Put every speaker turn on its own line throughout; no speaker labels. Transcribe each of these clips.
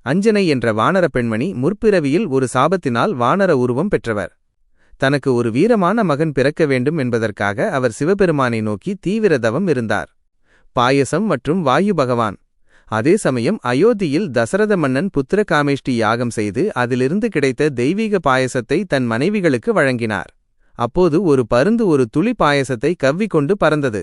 அஞ்சனை என்ற வானர பெண்மணி முற்பிறவியில் ஒரு சாபத்தினால் வானர உருவம் பெற்றவர். தனக்கு ஒரு வீரமான மகன் பிறக்க வேண்டும் என்பதற்காக அவர் சிவபெருமானை நோக்கி தீவிர தவம் இருந்தார். பாயசம் மற்றும் வாயு பகவான். அதே சமயம் அயோத்தியில் தசரத மன்னன் புத்திர காமேஷ்டி யாகம் செய்து அதிலிருந்து கிடைத்த தெய்வீக பாயசத்தை தன் மனைவிகளுக்கு வழங்கினார். அப்போது ஒரு பருந்து ஒரு துளி பாயசத்தை கவ்விக்கொண்டு பறந்தது.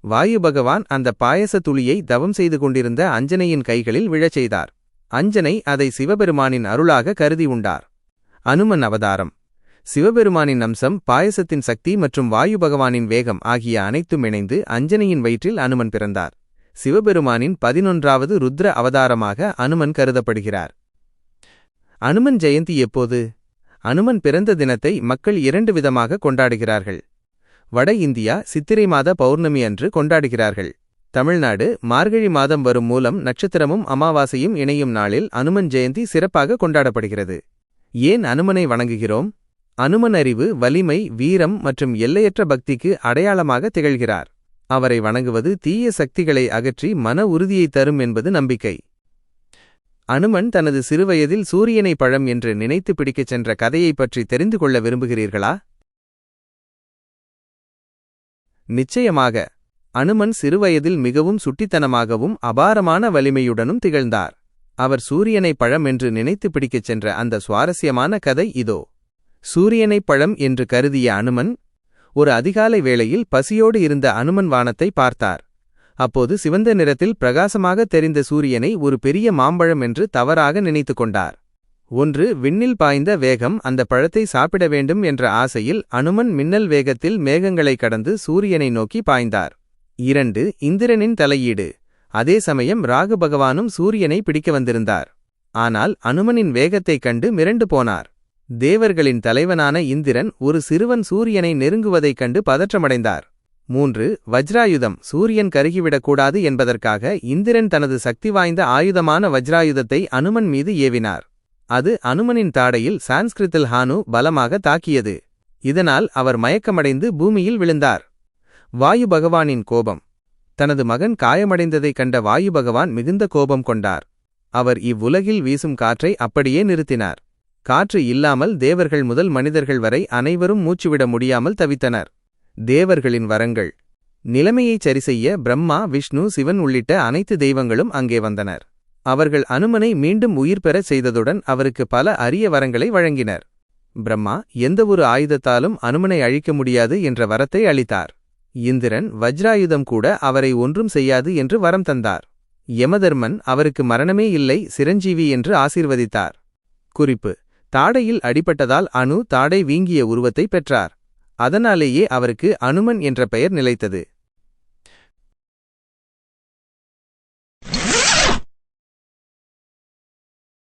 வாயு பகவான் அந்த பாயச துளியை தவம் செய்து கொண்டிருந்த அஞ்சனையின் கைகளில் விழச் செய்தார். அஞ்சனை அதை சிவபெருமானின் அருளாக கருதி உண்டார். அனுமன் அவதாரம். சிவபெருமானின் அம்சம், பாயசத்தின் சக்தி மற்றும் வாயு பகவானின் வேகம் ஆகிய அனைத்தும் இணைந்து அஞ்சனையின் வயிற்றில் அனுமன் பிறந்தார். சிவபெருமானின் 11வது ருத்ர அவதாரமாக அனுமன் கருதப்படுகிறார். அனுமன் ஜெயந்தி எப்போது? அனுமன் பிறந்த தினத்தை மக்கள் 2 விதமாக கொண்டாடுகிறார்கள். வட இந்தியா சித்திரை மாத பௌர்ணமி அன்று கொண்டாடுகிறார்கள். தமிழ்நாடு மார்கழி மாதம் வரும் மூலம் நட்சத்திரமும் அமாவாசையும் இணையும் நாளில் அனுமன் ஜெயந்தி சிறப்பாக கொண்டாடப்படுகிறது. ஏன் அனுமனை வணங்குகிறோம்? அனுமன் அறிவு, வலிமை, வீரம் மற்றும் எல்லையற்ற பக்திக்கு அடையாளமாக திகழ்கிறார். அவரை வணங்குவது தீய சக்திகளை அகற்றி மன உறுதியை தரும் என்பது நம்பிக்கை. அனுமன் தனது சிறுவயதில் சூரியனை பழம் என்று நினைத்து பிடிக்கச் சென்ற கதையைப் பற்றி தெரிந்து கொள்ள விரும்புகிறீர்களா? நிச்சயமாக. அனுமன் சிறுவயதில் மிகவும் சுட்டித்தனமாகவும் அபாரமான வலிமையுடனும் திகழ்ந்தார். அவர் சூரியனை பழம் என்று நினைத்து பிடிக்கச் சென்ற அந்த சுவாரஸ்யமான கதை இதோ. சூரியனை பழம் என்று கருதிய அனுமன் ஒரு அதிகாலை வேளையில் பசியோடு இருந்த அனுமன் வானத்தை பார்த்தார். அப்போது சிவந்த நிறத்தில் பிரகாசமாக தெரிந்த சூரியனை ஒரு பெரிய மாம்பழம் என்று தவறாக நினைத்து கொண்டார். 1. விண்ணில் பாய்ந்த வேகம். அந்த பழத்தை சாப்பிட வேண்டும் என்ற ஆசையில் அனுமன் மின்னல் வேகத்தில் மேகங்களை கடந்து சூரியனை நோக்கி பாய்ந்தார். 2. இந்திரனின் தலையீடு. அதே சமயம் ராகு பகவானும் சூரியனை பிடிக்க வந்திருந்தார். ஆனால் அனுமனின் வேகத்தைக் கண்டு மிரண்டு போனார். தேவர்களின் தலைவனான இந்திரன் ஒரு சிறுவன் சூரியனை நெருங்குவதைக் கண்டு பதற்றமடைந்தார். 3. வஜ்ராயுதம். சூரியன் கருகிவிடக்கூடாது என்பதற்காக இந்திரன் தனது சக்தி வாய்ந்த ஆயுதமான வஜ்ராயுதத்தை அனுமன் மீது ஏவினார். அது அனுமனின் தாடையில் சான்ஸ்கிருத்தில் ஹானு பலமாக தாக்கியது. இதனால் அவர் மயக்கமடைந்து பூமியில் விழுந்தார். வாயு பகவானின் கோபம். தனது மகன் காயமடைந்ததைக் கண்ட வாயு பகவான் மிகுந்த கோபம் கொண்டார். அவர் இவ்வுலகில் வீசும் காற்றை அப்படியே நிறுத்தினார். காற்று இல்லாமல் தேவர்கள் முதல் மனிதர்கள் வரை அனைவரும் மூச்சுவிட முடியாமல் தவித்தனர். தேவர்களின் வரங்கள். நிலைமையை சரிசெய்ய பிரம்மா, விஷ்ணு, சிவன் உள்ளிட்ட அனைத்து தெய்வங்களும் அங்கே வந்தனர். அவர்கள் அனுமனை மீண்டும் உயிர் பெறச் செய்ததுடன் அவருக்கு பல அரிய வரங்களை வழங்கினர். பிரம்மா எந்தவொரு ஆயுதத்தாலும் அனுமனை அழிக்க முடியாது என்ற வரத்தை அளித்தார். இந்திரன் வஜ்ராயுதம் கூட அவரை ஒன்றும் செய்யாது என்று வரம் தந்தார். யமதர்மன் அவருக்கு மரணமே இல்லை, சிரஞ்சீவி என்று ஆசீர்வதித்தார். குறிப்பு: தாடையில் அடிபட்டதால் அனு தாடை வீங்கிய உருவத்தை பெற்றார். அதனாலேயே அவருக்கு அனுமன் என்ற பெயர் நிலைத்தது.